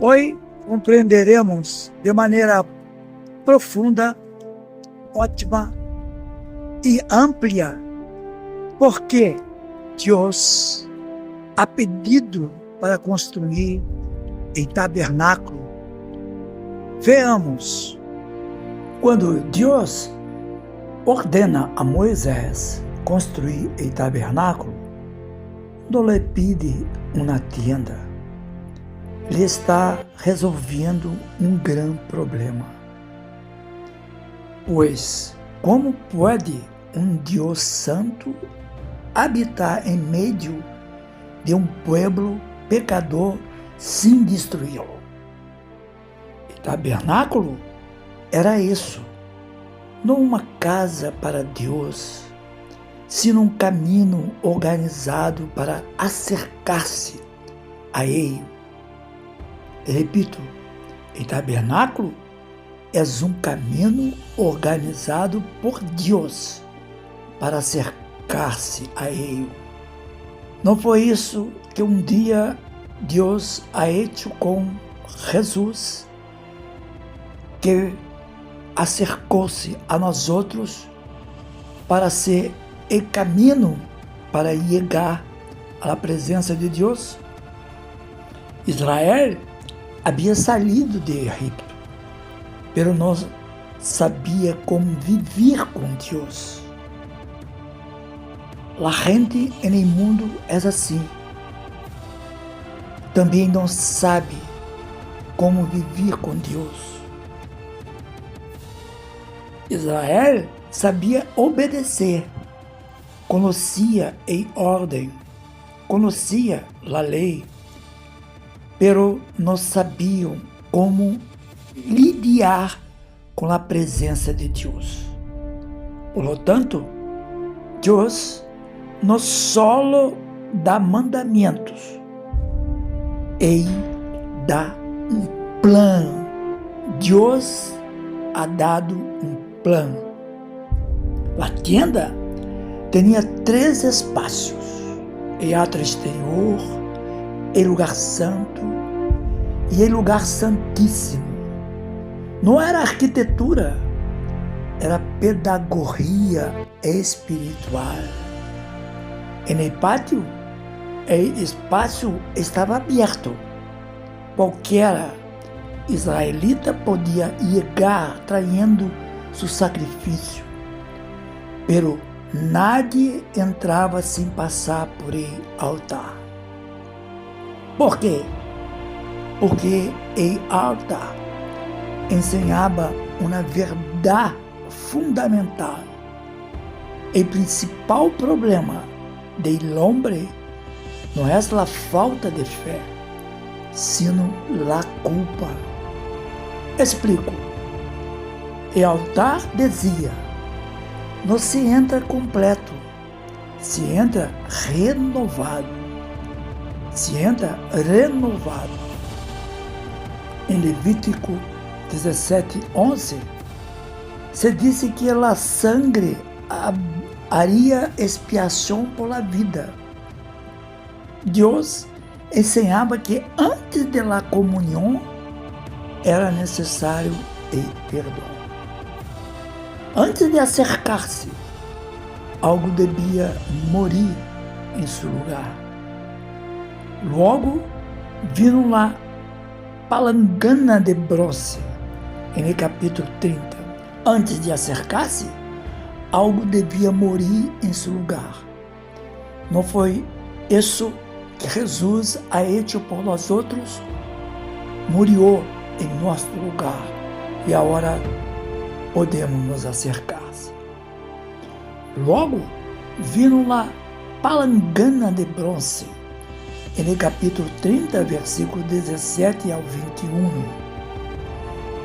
Hoy compreenderemos de maneira profunda, ótima e ampla por que Deus ha pedido para construir em tabernáculo. Veamos. Quando Deus ordena a Moisés construir o tabernáculo, não lhe pede uma tenda. Ele está resolvendo um grande problema. Pois, como pode um Deus santo habitar em meio de um povo pecador sem destruí-lo? O tabernáculo era isso, não uma casa para Deus, sino um caminho organizado para acercar-se a Ele. Repito, o tabernáculo é um caminho organizado por Deus para acercar-se a Ele. Não foi isso que um dia Deus ha hecho com Jesus, que acercou-se a nós outros para ser o caminho para chegar à presença de Deus? Israel havia saído de Egito, pero não sabia como viver com Deus. A gente no mundo é assim. Também não sabe como viver com Deus. Israel sabia obedecer, conhecia a ordem, conhecia a lei, pero não sabiam como lidar com a presença de Deus. Por lo tanto, Deus não só dá mandamentos, Ele dá um plano. Deus ha dado um plano. A tenda tinha 3 espaços: o átrio exterior, o lugar santo e o lugar santíssimo. Não era arquitetura, era pedagogia espiritual. No pátio, o espaço estava aberto. Qualquer israelita podia chegar traindo seu sacrifício, pero nadie entrava sem passar por el altar. Por quê? Porque o altar ensinava uma verdade fundamental. O principal problema del hombre não é a falta de fé, sino a culpa. Explico. O altar dizia: não se entra completo, se entra renovado. Se entra renovado. Em Levítico 17:11, se disse que a sangre haria expiação por a vida. Deus ensinava que antes da comunhão era necessário o perdão. Antes de acercar-se, algo devia morir em seu lugar. Logo, viram lá palangana de bronze, no capítulo 30. Antes de acercar-se, algo devia morir em seu lugar. Não foi isso que Jesus ha hecho por nós outros? Murió em nosso lugar e agora podemos nos acercar. Logo, viram lá palangana de bronze, no capítulo 30, versículo 17 ao 21.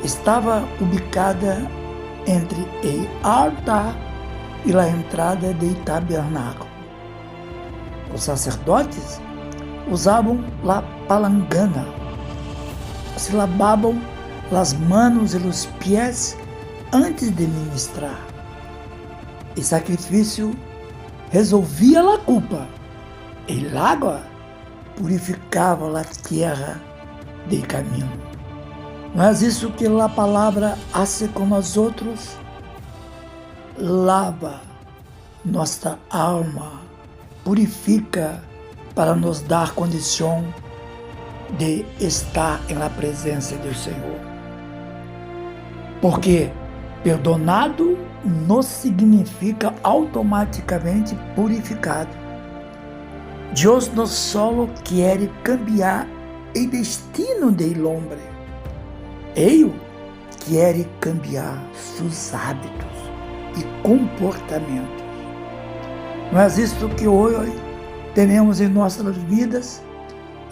Estava ubicada entre o altar e a entrada do tabernáculo. Os sacerdotes usavam a palangana, se lavavam as mãos e os pés antes de ministrar. O sacrifício resolvia a culpa. El água purificava a terra de camino. Não é isso que a palavra hace com nós outros? Lava nossa alma, purifica para nos dar condição de estar na presença do Senhor. Porque perdonado não significa automaticamente purificado. Deus não só quer cambiar o destino do homem, Ele quer cambiar seus hábitos e comportamentos. Não é isso que hoje temos em nossas vidas?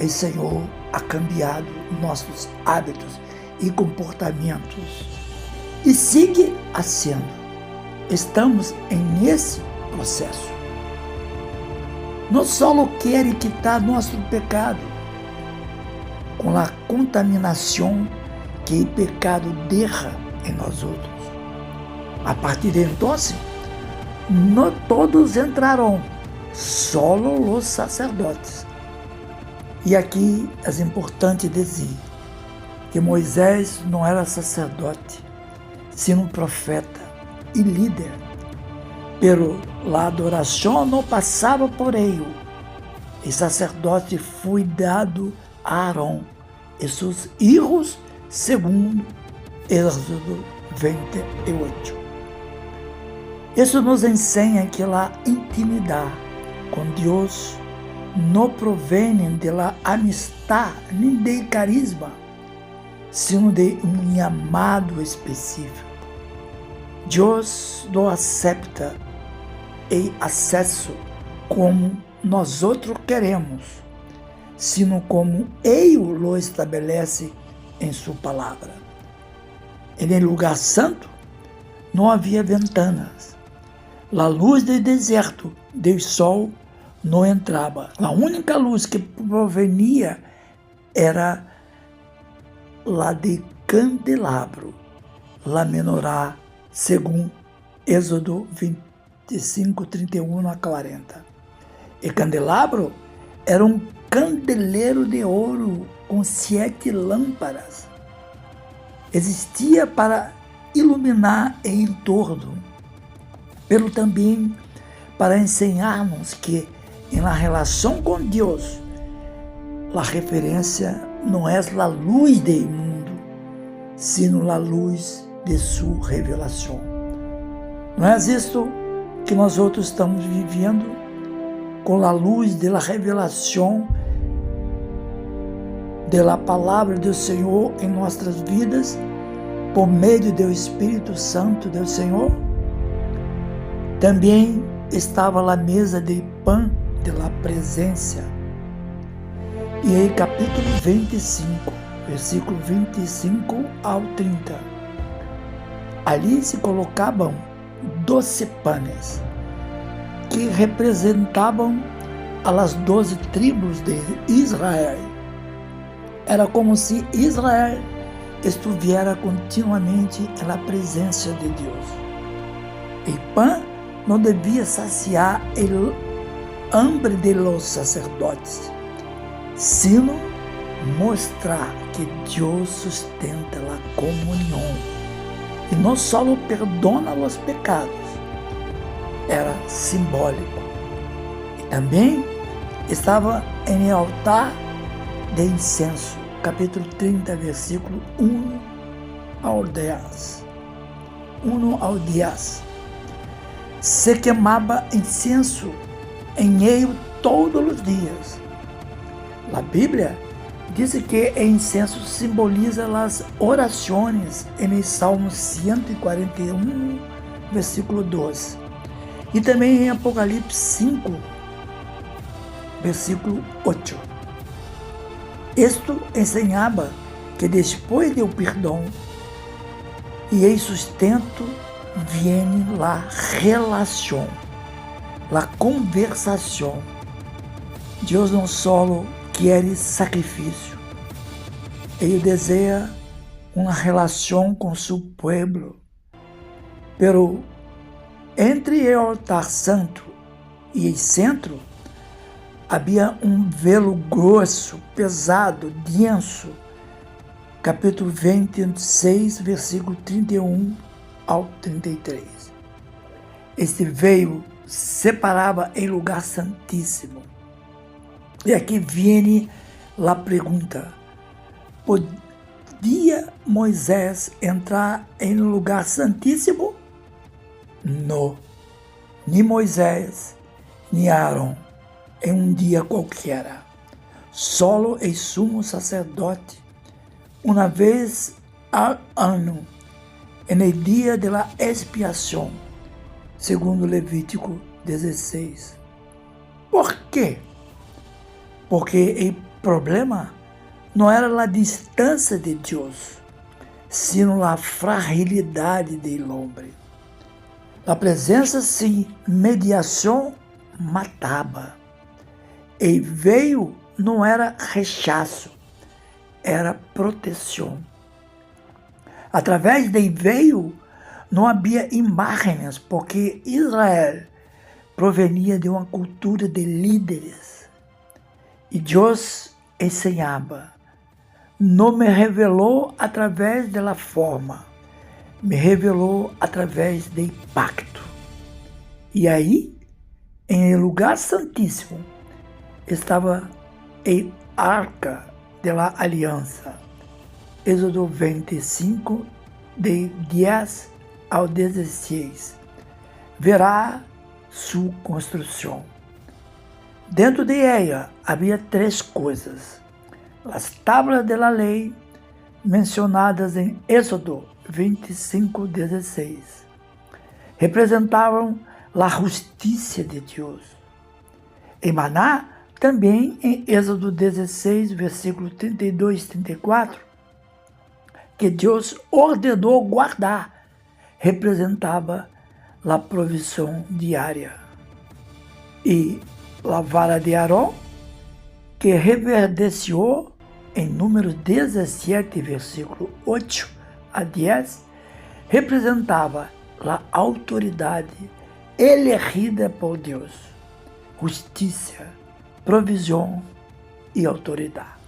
O Senhor ha cambiado nossos hábitos e comportamentos e sigue sendo. Estamos nesse processo. Não só quer quitar nosso pecado com a contaminação que o pecado deixa em nós outros. A partir de então, não todos entrarão, só os sacerdotes. E aqui é importante dizer que Moisés não era sacerdote, sino profeta e líder. Pero a adoração não passava por ele. O sacerdote foi dado a Arão e seus filhos, segundo Êxodo 28. Isso nos ensina que a intimidade com Deus não provém da amistade nem de carisma, sino de um chamado específico. Deus não aceita o acesso como nós outros queremos, sino como Ele o estabelece em sua palavra. E no lugar santo não havia ventanas. A luz do deserto do sol não entrava. A única luz que provenia era a de candelabro, a menorá, segundo Êxodo 25, 31 a 40. E candelabro era um candeleiro de ouro com 7 lâmpadas. Existia para iluminar o entorno, pero também para ensinar-nos que, na relação com Deus, a referência não é a luz do mundo, sino a luz de sua revelação. Não é isto que nós outros estamos vivendo com a luz da revelação da palavra do Senhor em nossas vidas, por meio do Espírito Santo do Senhor? Também estava a mesa de pão da presença. E em capítulo 25, versículo 25 ao 30, ali se colocavam 12 pães, que representavam as 12 tribos de Israel. Era como se Israel estivesse continuamente na presença de Deus. O pão não devia saciar o hambre de los sacerdotes, sino mostrar que Deus sustenta a comunhão e não só perdona os pecados. Era simbólico. E também estava em altar de incenso, capítulo 30, versículo 1 ao 10. 1 ao 10. Se queimava incenso em ele todos os dias. A Bíblia diz que o incenso simboliza as orações em Salmo 141, versículo 12. E também em Apocalipse 5, versículo 8. Isto ensinava que depois do perdão e em sustento vem a relação, a conversação. Deus não só quer sacrifício, Ele deseja uma relação com seu povo. Pero entre o altar santo e o centro havia um velo grosso, pesado, denso, capítulo 26, versículo 31 ao 33. Este veio separava em lugar santíssimo. E aqui vem a pergunta: podia Moisés entrar em um lugar santíssimo? Não, nem Moisés, nem Arão, em um dia qualquer. Solo o sumo sacerdote, uma vez ao ano, no dia da expiação, segundo Levítico 16. Por quê? Porque o problema não era a distância de Deus, sino a fragilidade do homem. A presença sem mediação matava. E veio não era rechaço, era proteção. Através de veio não havia imagens, porque Israel provenia de uma cultura de líderes. E Deus ensinava. Não me revelou através da forma, me revelou através do pacto. E aí, em lugar santíssimo, estava a arca da aliança. Êxodo 25, de 10 ao 16. Verá sua construção. Dentro de ela havia 3 coisas. As tábuas da lei mencionadas em Êxodo 25, 16 representavam a justiça de Deus. E maná, também em Êxodo 16, versículo 32 e 34, que Deus ordenou guardar, representava a provisão diária. E a vara de Arão, que reverdeceu em Números 17, versículo 8 a 10, representava a autoridade elegida por Deus, justiça, provisão e autoridade.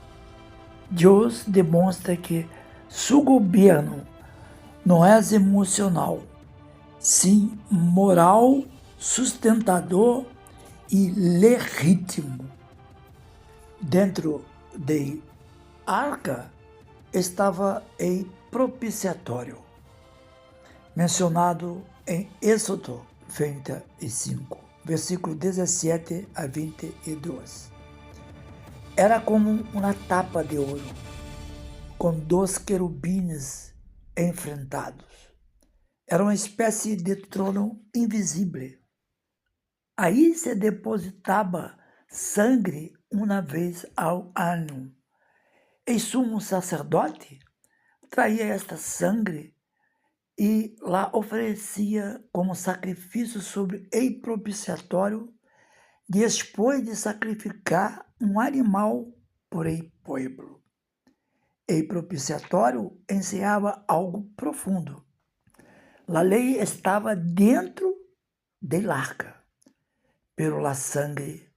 Deus demonstra que seu governo não é emocional, sim moral, sustentador e legítimo. Dentro da arca estava o propiciatório, mencionado em Êxodo 25, versículo 17 a 22. Era como uma tapa de ouro, com 2 querubins enfrentados. Era uma espécie de trono invisível. Aí se depositava sangue uma vez ao ano. E sumo sacerdote traía esta sangue e la oferecia como sacrifício sobre o propiciatório, depois de sacrificar um animal por o povo. O propiciatório ensinava algo profundo. A lei estava dentro da arca, pero a sangue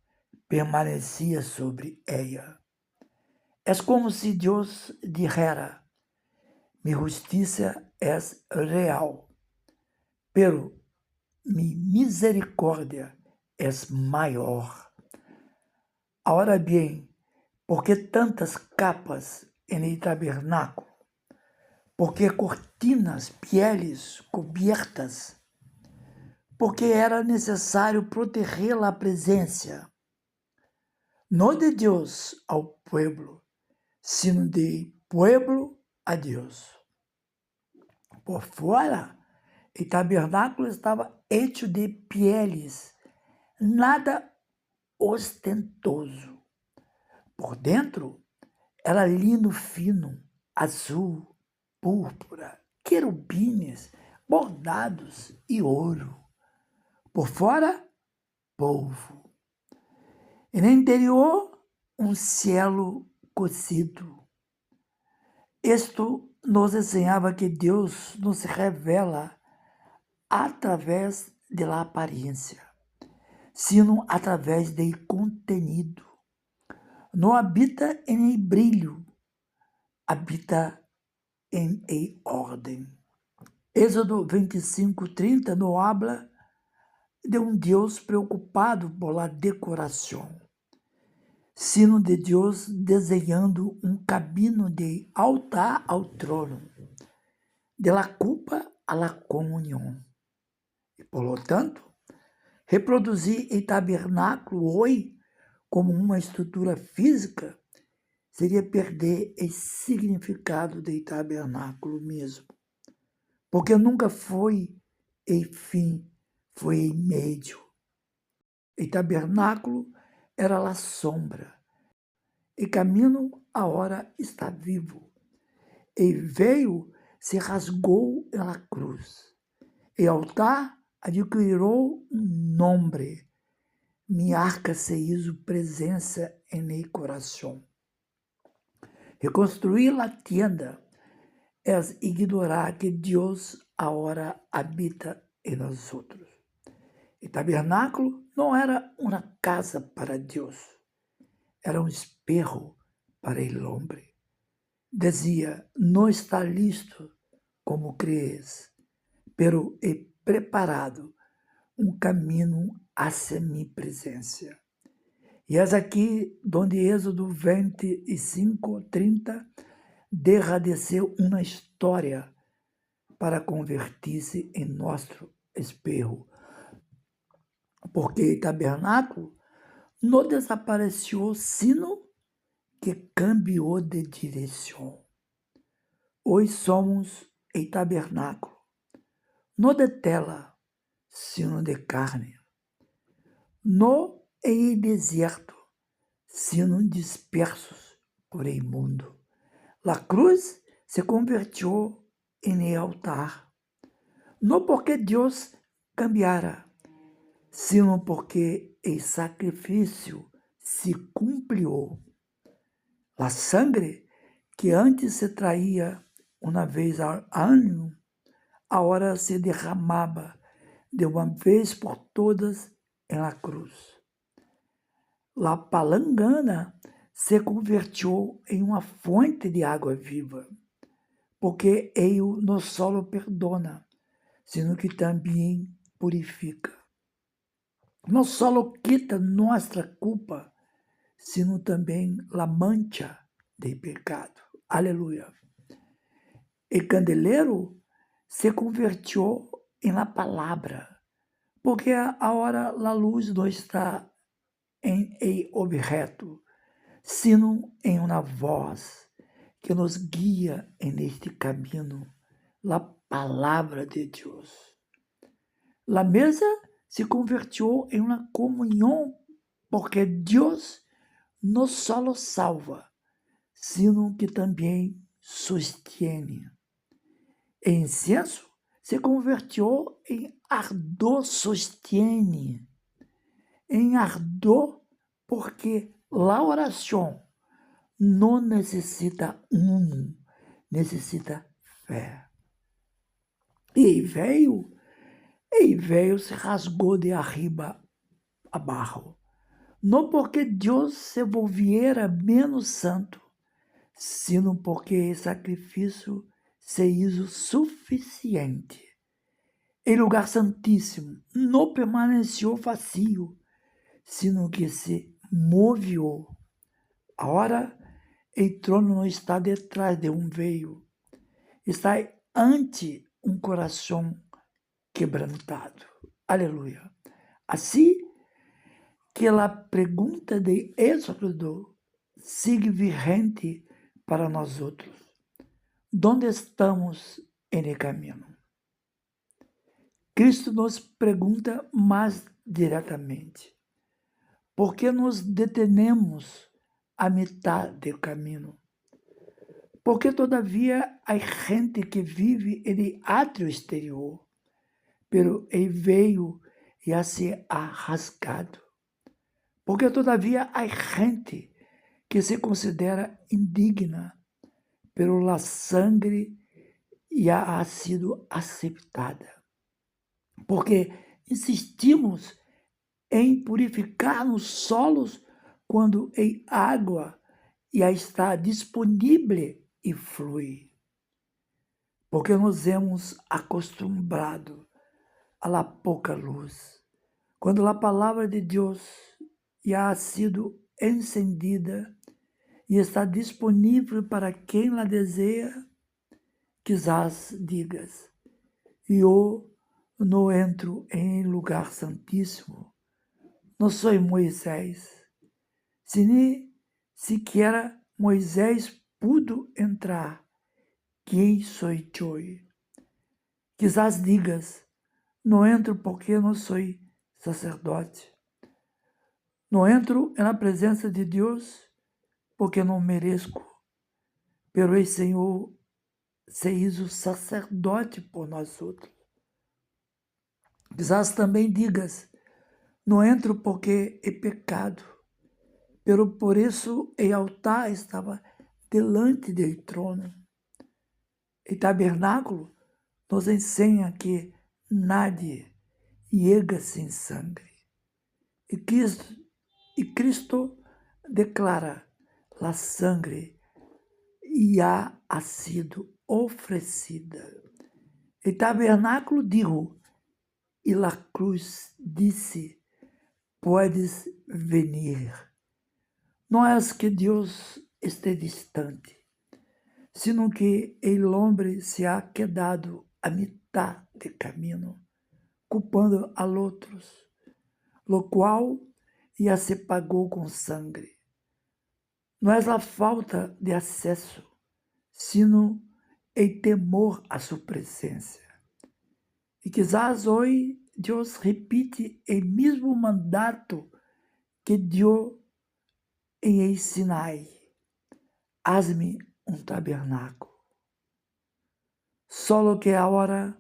permanecia sobre ela. É como se Deus dijera: mi justiça é real, pero mi misericórdia é maior. Ahora bien, ¿por que tantas capas en el tabernáculo? ¿Por que cortinas, pieles cobertas? Porque era necessário proteger a presença, não de Deus ao pueblo, sino de pueblo a Deus. Por fora, o tabernáculo estava hecho de pieles, nada ostentoso. Por dentro, era lino fino, azul, púrpura, querubins, bordados e ouro. Por fora, polvo. E no interior, um cielo cocido. Isto nos ensinava que Deus nos revela através da aparência, sino através do contenido. Não habita em brilho, habita em ordem. Êxodo 25:30 nos habla de um Deus preocupado por la decoração, sino de Deus desenhando um caminho de altar ao trono, de la culpa a la comunhão. E, por lo tanto, reproduzir o tabernáculo hoje como uma estrutura física seria perder o significado do tabernáculo mesmo, porque nunca foi e fim, foi em meio. O tabernáculo era a sombra, e caminho agora está vivo, e veio se rasgou na cruz, e altar adquiriu um nome, minha arca se hizo presença em el coração. Reconstruir a tienda é ignorar que Deus agora habita em nós outros. O tabernáculo não era uma casa para Deus, era um espejo para o homem. Dizia, não está listo como crees, pero he preparado um caminho hacia minha presença. E é aqui onde Êxodo 25:30 deixa de ser uma história para convertir-se em nosso espejo. Porque o tabernáculo não desapareceu, sino que cambiou de direção. Hoje somos o tabernáculo, não de tela, sino de carne. Não em deserto, sino dispersos por el mundo. La cruz se convirtió en el altar, não porque Deus cambiara, sino porque el sacrifício se cumpriu. La sangre que antes se traía uma vez ao ano, agora se derramaba de uma vez por todas en la cruz. La palangana se convirtió em uma fonte de água viva, porque ele não só perdona, sino que também purifica. Não só quita nossa culpa, sino também la mancha de pecado. Aleluia. El candelero se convirtió em la palavra, porque agora a luz não está em el objeto, sino em uma voz que nos guia neste caminho, la palavra de Deus. La mesa se convirtió em uma comunhão, porque Deus não só salva, sino que também sostiene. O incenso se convirtió em ardor sostiene, em ardor, porque a oração não necessita necessita fé. E veio se rasgou de arriba abaixo, não porque Deus se volviera menos santo, sino porque o sacrifício se hizo suficiente. O lugar santíssimo não permaneceu vazio, sino que se movió. Agora, o trono não está detrás de um veio, está ante um coração quebrantado. Aleluia. Assim que a pergunta de Êxodo sigue vigente para nós outros. Onde estamos em caminho? Cristo nos pergunta mais diretamente: por que nos detenemos a metade do caminho? Porque todavia há gente que vive em átrio exterior, pero ele veio e se ha rasgado. Porque todavia há gente que se considera indigna, pero la sangre já ha sido aceptada. Porque insistimos em purificar nos solos quando a água já está disponível e flui. porque nos hemos acostumbrado a la pouca luz. Quando a palavra de Deus já ha sido encendida e está disponível para quem la deseja, quizás digas, eu não entro em lugar santíssimo, não sou Moisés. Se nem sequer Moisés pudo entrar, quem sou eu? Quizás digas, não entro porque não sou sacerdote. Não entro na presença de Deus porque não mereço. Pero o Senhor se hizo sacerdote por nós outros. Quizás também digas, não entro porque é pecado, pero por isso o altar estava delante do trono. O tabernáculo nos ensina que nadie chega sem sangue. E Cristo declara, la sangre já ha sido oferecida. O tabernáculo dijo, e la cruz disse, puedes venir. Não é que Deus esteja distante, sino que el hombre se ha quedado a mitad de caminho, culpando a outros, lo qual já se pagou com sangue. Não é a falta de acesso, sino el temor a sua presença. E quizás hoje Deus repite o mesmo mandato que deu em el Sinai. Hazme um tabernáculo. Solo que agora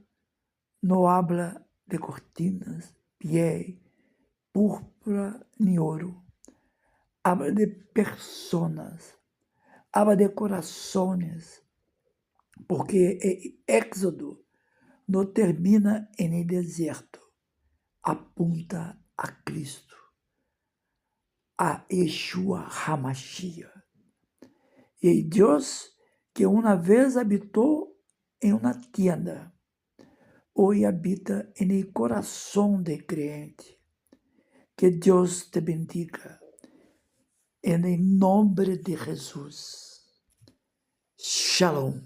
não habla de cortinas, piel, púrpura ni ouro. Habla de personas, habla de corações, porque o Éxodo não termina em deserto, apunta a Cristo, a Yeshua HaMashiach. E Deus que uma vez habitou em uma tienda, hoje habita em coração do crente. Que Deus te bendiga, em nome de Jesus. Shalom.